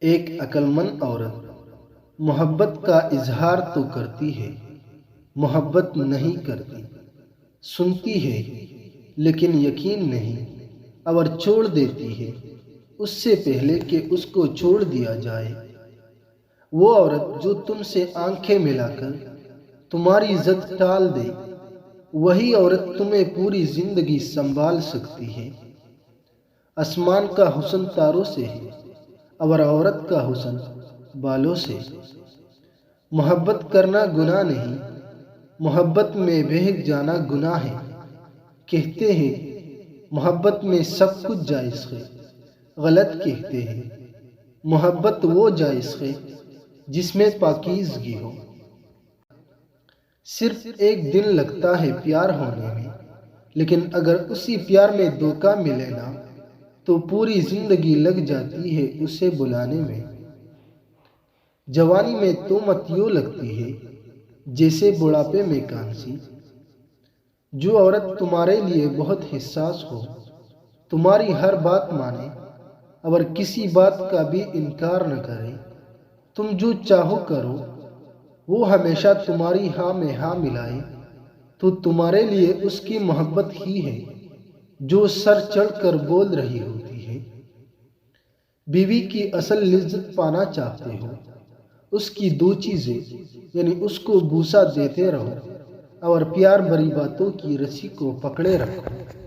ایک عقل مند عورت محبت کا اظہار تو کرتی ہے، محبت نہیں کرتی، سنتی ہے لیکن یقین نہیں، اور چھوڑ دیتی ہے اس سے پہلے کہ اس کو چھوڑ دیا جائے۔ وہ عورت جو تم سے آنکھیں ملا کر تمہاری عزت ٹال دے، وہی عورت تمہیں پوری زندگی سنبھال سکتی ہے۔ آسمان کا حسن تاروں سے ہے اور عورت کا حسن بالوں سے۔ محبت کرنا گناہ نہیں، محبت میں بہک جانا گناہ ہے۔ کہتے ہیں محبت میں سب کچھ جائز ہے، غلط کہتے ہیں۔ محبت وہ جائز ہے جس میں پاکیزگی ہو۔ صرف ایک دن لگتا ہے پیار ہونے میں، لیکن اگر اسی پیار میں دھوکہ ملے نا تو پوری زندگی لگ جاتی ہے اسے بلانے میں۔ جوانی میں تہمت یوں لگتی ہے جیسے بڑھاپے میں کانسی۔ جو عورت تمہارے لیے بہت حساس ہو، تمہاری ہر بات مانے اور کسی بات کا بھی انکار نہ کرے، تم جو چاہو کرو، وہ ہمیشہ تمہاری ہاں میں ہاں ملائے، تو تمہارے لیے اس کی محبت ہی ہے جو سر چڑھ کر بول رہی ہوتی ہے۔ بیوی کی اصل لذت پانا چاہتے ہو، اس کی دو چیزیں، یعنی اس کو بوسہ دیتے رہو اور پیار بھری باتوں کی رسی کو پکڑے رکھو۔